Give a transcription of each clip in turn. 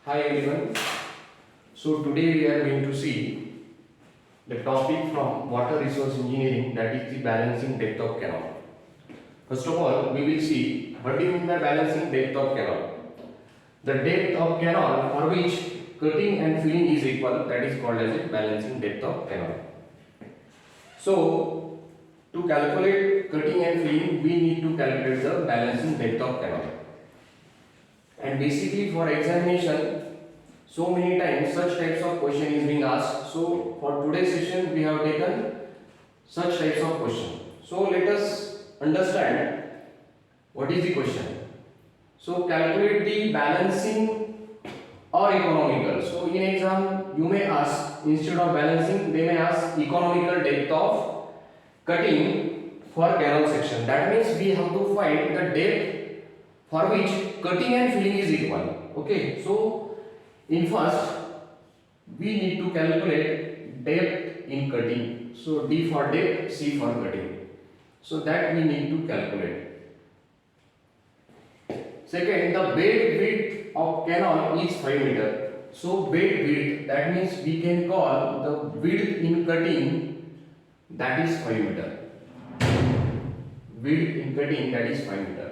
Hi everyone. So today we are going to see the topic from water resource engineering, that is the balancing depth of canal. First of all, we will see what do you mean by balancing depth of canal. The depth of canal for which cutting and filling is equal, that is called as a balancing depth of canal. So to calculate cutting and filling, we need to calculate the balancing depth of canal. And basically for examination, so many times such types of question is being asked. So for today's session we have taken such types of question. So let us understand what is the question. So calculate the balancing or economical. So in exam you may ask, instead of balancing they may ask economical depth of cutting for canal section. That means we have to find the depth for which cutting and filling is equal. Okay, so in first we need to calculate depth in cutting. So D for depth, C for cutting. So that we need to calculate. Second, the bed width of canal is 5 meter. So bed width, that means we can call the width in cutting, that is 5 meter. Width in cutting, that is 5 meter.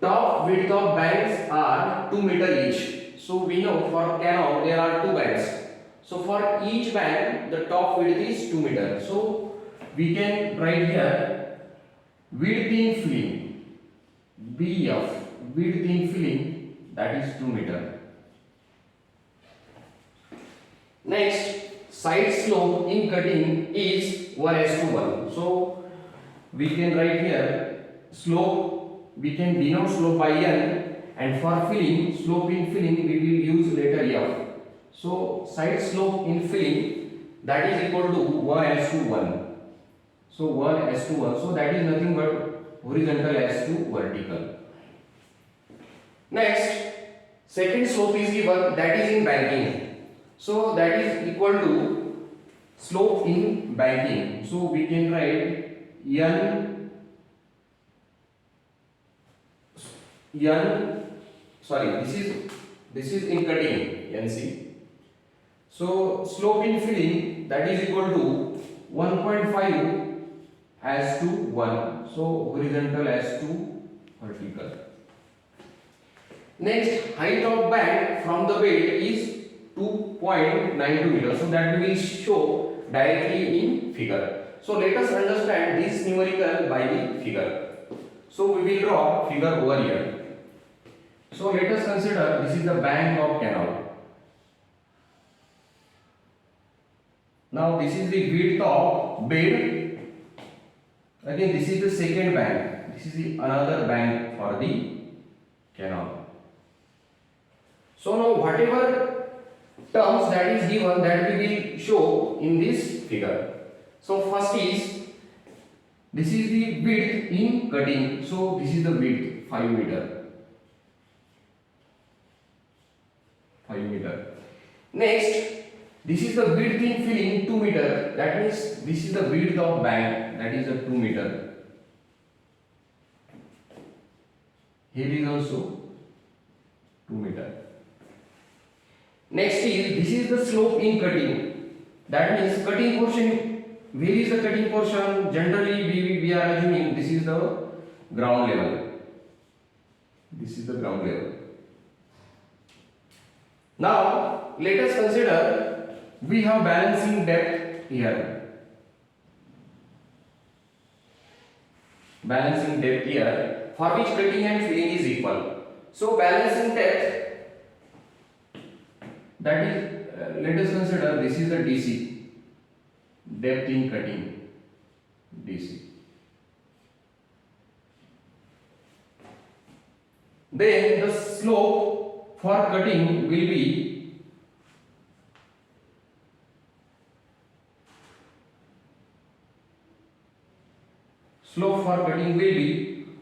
Top width of banks are 2 meter each. So we know for canal there are two banks. So for each bank the top width is 2 meter. So we can write here width in filling, BF, width in filling, that is 2 meter. Next, side slope in cutting is 1:1. So we can write here slope, we can denote slope by n, and for filling, slope in filling we will use letter F. So side slope in filling, that is equal to 1:1. So 1:1. So that is nothing but horizontal as to vertical. Next, second slope is given, that is in banking. So that is equal to slope in banking. So we can write this is in cutting, NC. So slope in filling, that is equal to 1.5 as to 1. So horizontal as to vertical. Next, height of band from the bed is 2.92 meters. So that we will show directly in figure. So let us understand this numerical by the figure. So we will draw figure over here. So let us consider this is the bank of canal. Now this is the width of bed. Again this is the second bank. This is the another bank for the canal. So now whatever terms that is given, that we will show in this figure. So first is, this is the width in cutting. So this is the width 5 meter. 5 meter. Next, this is the width in filling 2 meter. That means this is the width of bank, that is the 2 meter. Here is also 2 meter. Next is, this is the slope in cutting. That means cutting portion, where is the cutting portion? Generally we are assuming this is the ground level. This is the ground level. Now let us consider we have balancing depth here. Balancing depth here for which cutting and filling is equal. So balancing depth, that is let us consider this is the DC, depth in cutting, DC. Then the slope for cutting will be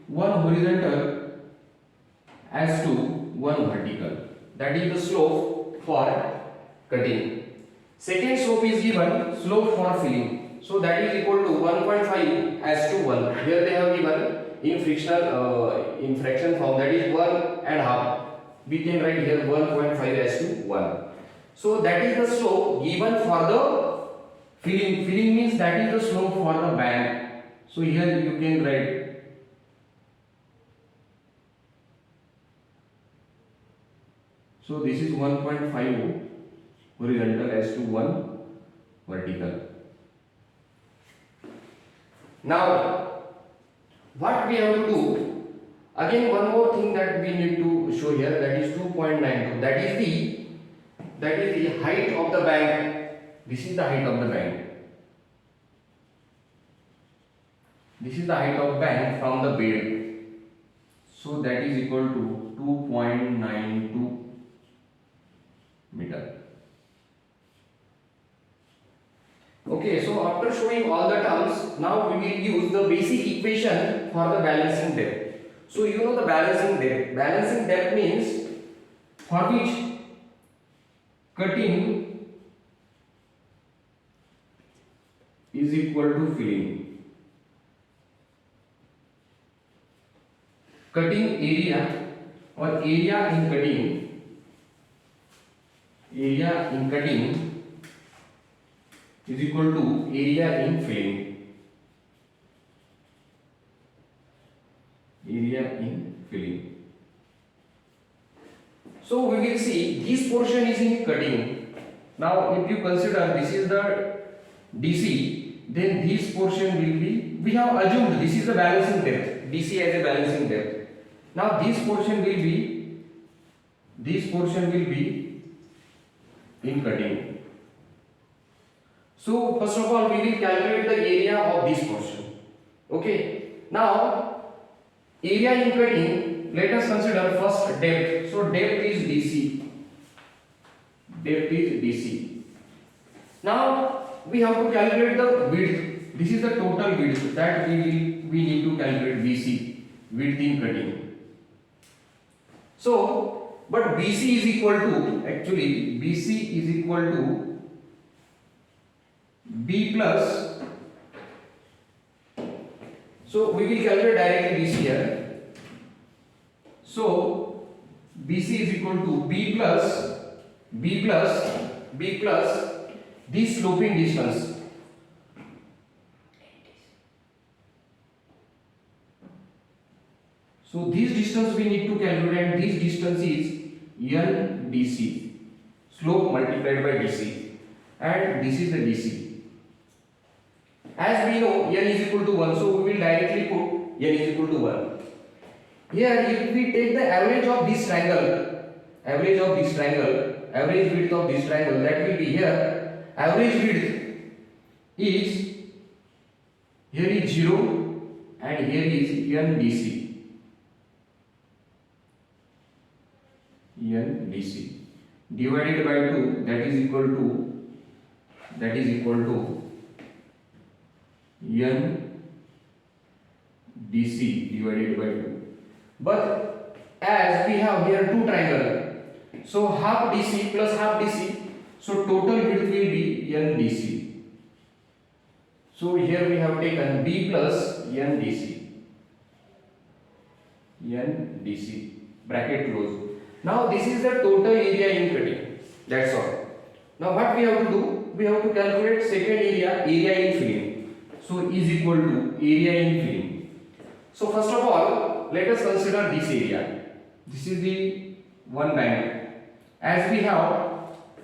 one horizontal as to one vertical. That is the slope for cutting. Second slope is given, slope for filling. So that is equal to 1.5 as to 1. Here they have given in fractional in fraction form, that is 1 and half. we can write here 1.5 as to 1. So that is the slope given for the filling. Filling means that is the slope for the bank. So here you can write so this is 1.5 horizontal as to 1 vertical. Now what we have to do, again one more thing that we need to show here, that is 2.92, that is the height of the bank. This is the height of the bank. This is the height of bank from the bed. So that is equal to 2.92 meter. Okay, so after showing all the terms, now we will use the basic equation for the balancing depth. So you know the balancing depth. Balancing depth means for which cutting is equal to filling. Cutting area or area in cutting is equal to area in filling. Area in filling. So we will see this portion is in cutting. Now if you consider this is the DC, then this portion will be, we have assumed this is the balancing depth, DC as a balancing depth. Now this portion will be in cutting. So first of all we will calculate the area of this portion. Okay. Now area in cutting, let us consider first depth. So depth is DC. Depth is DC. Now we have to calculate the width. This is the total width that we need to calculate BC, width in cutting. So, but BC is equal to, actually BC is equal to B plus, so we will calculate directly BC here. So BC is equal to B plus this sloping distance. So this distance we need to calculate, and this distance is NDC, slope multiplied by DC, and this is the DC. As we know n is equal to 1, so we will directly put n is equal to 1. Here if we take the average of this triangle, average width of this triangle, that will be here, average width is, here is 0 and here is NDC. NDC divided by 2, that is equal to NDC divided by 2. But as we have here two triangles, so half DC plus half DC, so total width will be NDC. So here we have taken B plus NDC, bracket close. Now this is the total area in cutting. That's all. Now what we have to do? We have to calculate second area in filling. So is equal to area in filling. So first of all, let us consider this area. This is the one bank. As we have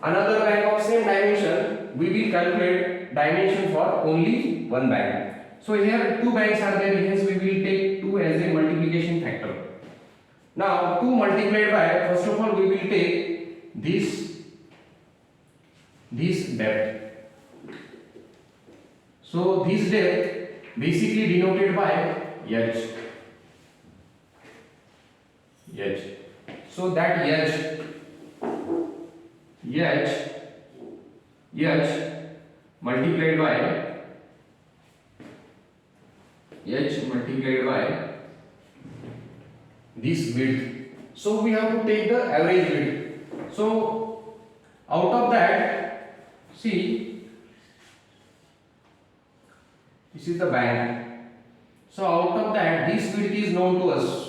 another bank of same dimension, we will calculate dimension for only one bank. So here two banks are there, hence we will take 2 as a multiplication factor. Now 2 multiplied by, first of all we will take this depth. So this depth basically denoted by H. So that H multiplied by this width. So we have to take the average width. So out of that, see, this is the bank. So out of that, this width is known to us.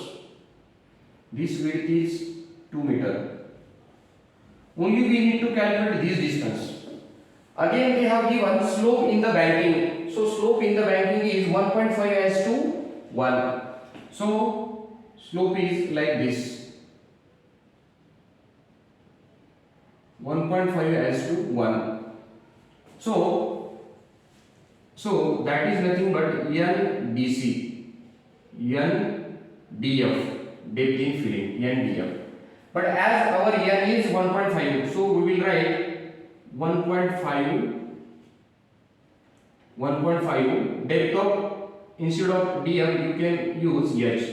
This width is 2 meter. Only we need to calculate this distance. Again they have given slope in the banking. So slope in the banking is 1.5 as to 1. So slope is like this. 1.5 as to 1. So that is nothing but NDC, NDF, depth in filling, NDF. But as our N is 1.5, so we will write 1.5 depth of, instead of df you can use h,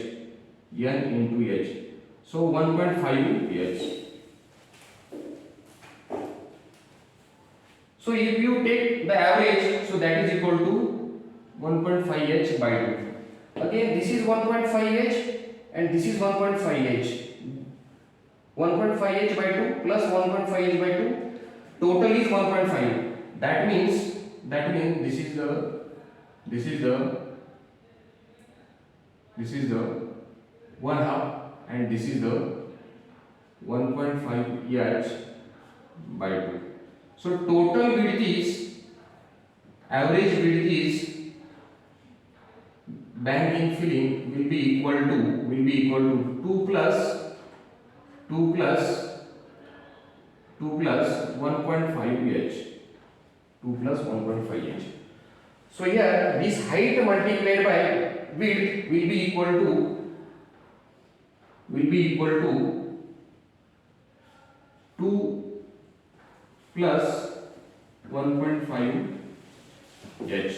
N into h. So 1.5 h. So if you take the average, so that is equal to 1.5h by 2. Again this is 1.5h and this is 1.5h. 1.5h by 2 plus 1.5h by 2, total is 1.5. That means this is the 1 half and this is the 1.5h by 2. So total width is, average width is banking filling will be equal to 2 plus 1.5h. 2 plus 1.5h. So here this height multiplied by width will be equal to 2 plus 1.5h.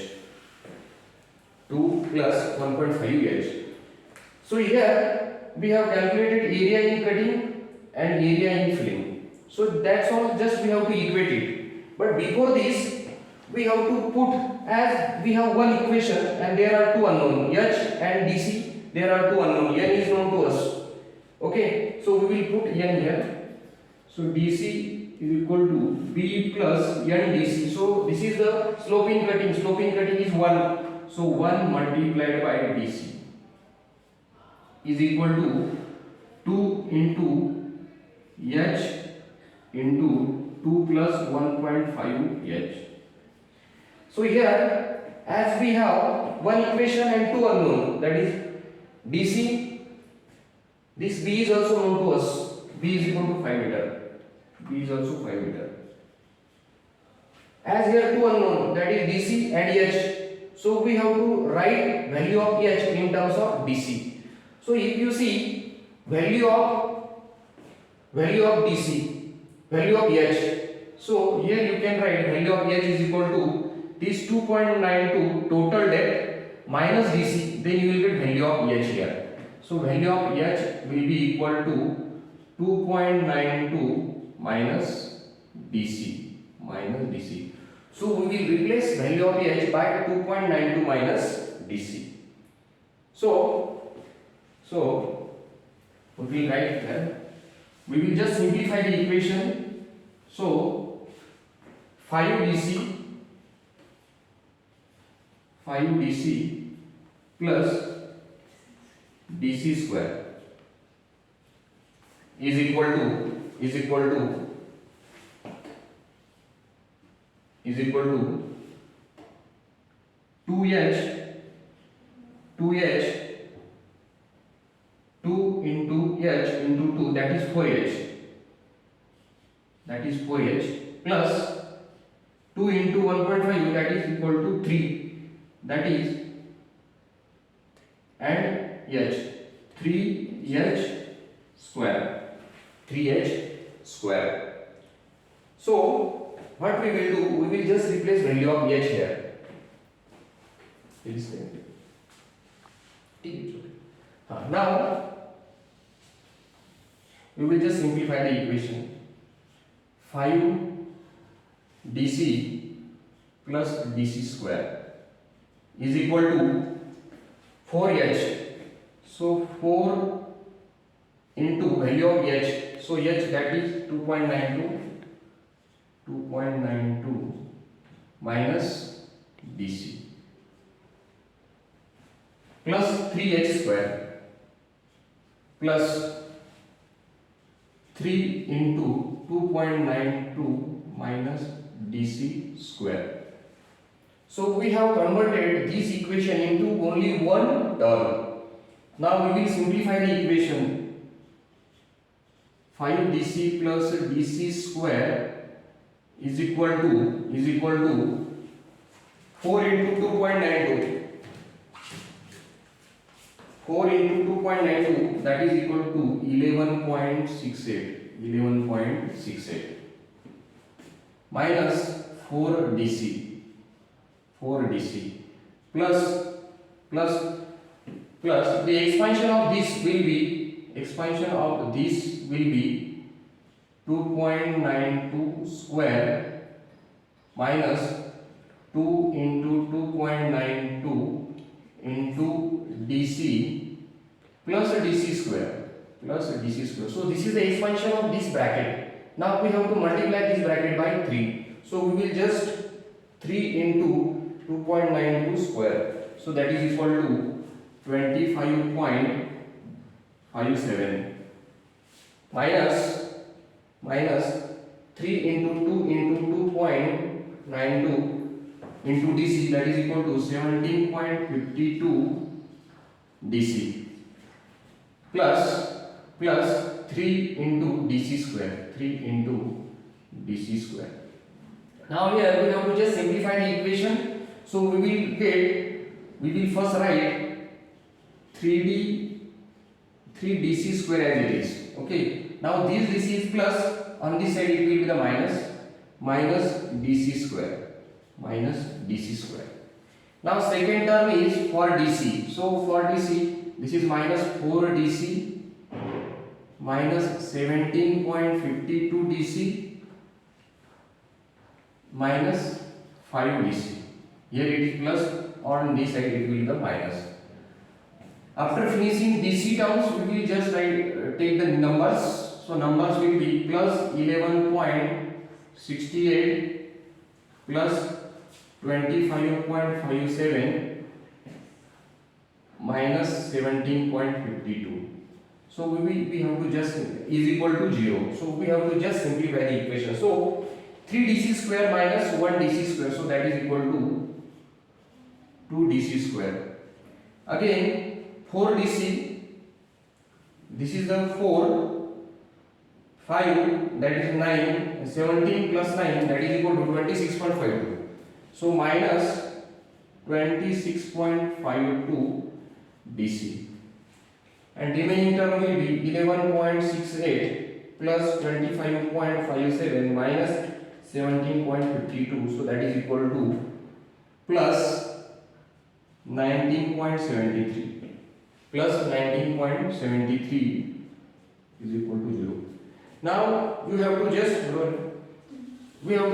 2 plus 1.5h. So here we have calculated area in cutting and area in filling. So that's all, just we have to equate it. But before this we have to put, as we have one equation and there are two unknown, h and dc, there are two unknown, n is known to us. Okay, so we will put n here. So dc is equal to b plus n dc. So this is the slope in cutting. Slope in cutting is 1. So 1 multiplied by dc is equal to 2 into h into 2 plus 1.5h. So here as we have one equation and two unknown, that is dc, this b is also known to us. B is equal to 5 meter. B is also 5 meter. As here two unknown, that is dc and h. So we have to write value of h in terms of dc. So if you see value of dc, value of h. So here you can write value of h is equal to this 2.92 total depth minus dc. Then you will get value of h here. So value of h will be equal to 2.92 minus dc. So we will replace value of h by 2.92 minus dc. So we will write here. We will just simplify the equation. So 5dc plus dc square is equal to 2h 2 into h into 2, that is 4h plus 2 into 1.5, that is equal to 3, that is, and h 3h square. So what we will do, we will just replace value of h here. Now we will just simplify the equation. 5 dc plus dc square is equal to 4h. So 4 into value of h. So h, that is 2.92 minus dc plus 3h square plus 3 into 2.92 minus dc square. So we have converted this equation into only one term. Now we will simplify the equation. 5 dc plus dc square is equal to 4 into 2.92. 4 into 2.92, that is equal to 11.68 minus 4 dc plus the expansion of this will be 2.92 square minus 2 into 2.92 into dc plus dc square. So this is the expansion of this bracket. Now we have to multiply this bracket by 3. So we will just 3 into 2.92 square. So that is equal to 25.57 minus 3 into 2 into 2.92 into dc, that is equal to 17.52 dc plus 3 into dc square. Now here we have to just simplify the equation. So we will first write 3dc square as it is. Okay. Now this dc is plus, on this side it will be the minus dc square. Now second term is for dc. So for dc, this is minus 4 dc minus 17.52 dc minus 5 dc. Here it is plus, on this side it will be the minus. After finishing dc terms, we will just take the numbers. So numbers will be plus 11.68 plus 25.57 minus 17.52. So we have to just is equal to 0. So we have to just simplify the equation. So 3 dc square minus 1 dc square. So that is equal to 2 dc square. Again 4 dc. This is the 4. 5, that is 9. 17 plus 9, that is equal to 26.52. So minus 26.52 dc. And remaining term will be 11.68 plus 25.57 minus 17.52. So that is equal to plus 19.73. Plus 19.73 is equal to 0. Now we have to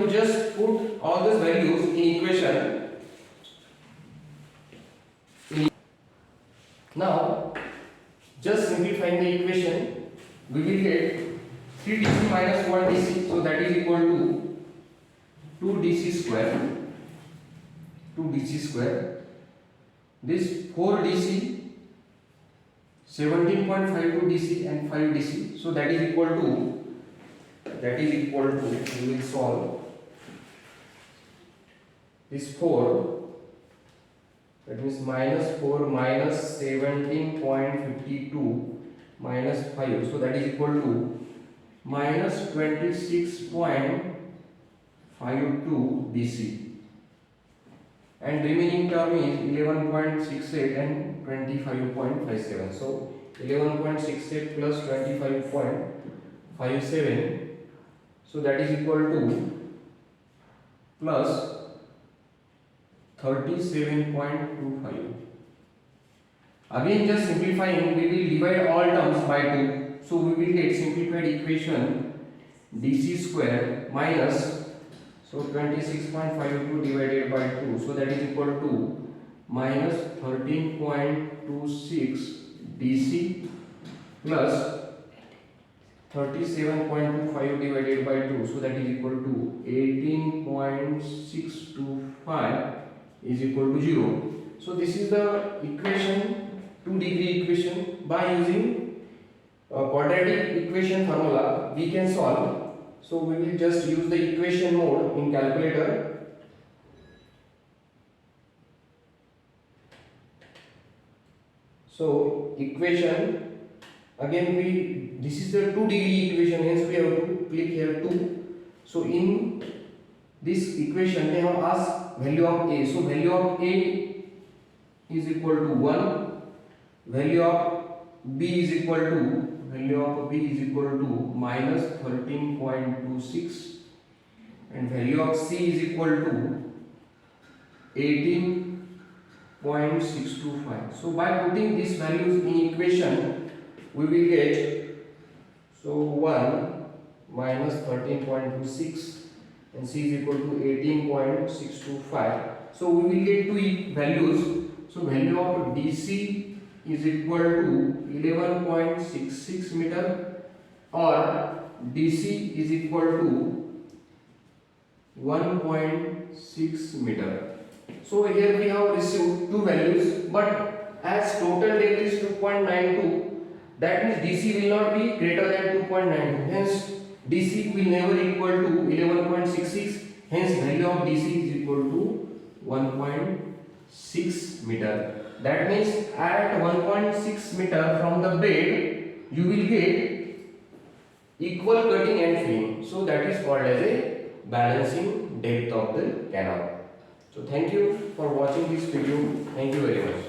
just put all these values in equation. Now just simplifying the equation, we will get 3 dc minus 1 dc. So that is equal to 2 dc square. This 4 dc, 17.52 dc and 5 dc. So that is equal to we will solve this 4, that means minus 4 minus 17.52 minus 5. So that is equal to minus 26.52 dc. And remaining term is 11.68 and 25.57. So 11.68 plus 25.57. So that is equal to plus 37.25. Again just simplifying, we will divide all terms by 2. So we will get simplified equation dc square minus, so 26.52 divided by 2. So that is equal to minus 13.26 dc plus 37.25 divided by 2. So that is equal to 18.625 is equal to 0. So this is the equation, 2 degree equation by using quadratic equation formula we can solve. So we will just use the equation mode in calculator. So equation, again this is the 2-degree equation, hence we have to click here 2. So in this equation they have asked value of a. So value of a is equal to 1, value of b is equal to minus 13.26, and value of c is equal to 18.625. So by putting these values in equation we will get, so 1 minus 13.26 and c is equal to 18.625. So we will get two values. So value of dc is equal to 11.66 meter, or dc is equal to 1.6 meter. So here we have received two values, but as total depth is 2.92, that means dc will not be greater than 2.92. Hence dc will never equal to 11.66. Hence value of dc is equal to 1.6 meter. That means at 1.6 meter from the bed you will get equal cutting and filling. So that is called as a balancing depth of the canal. So thank you for watching this video. Thank you very much.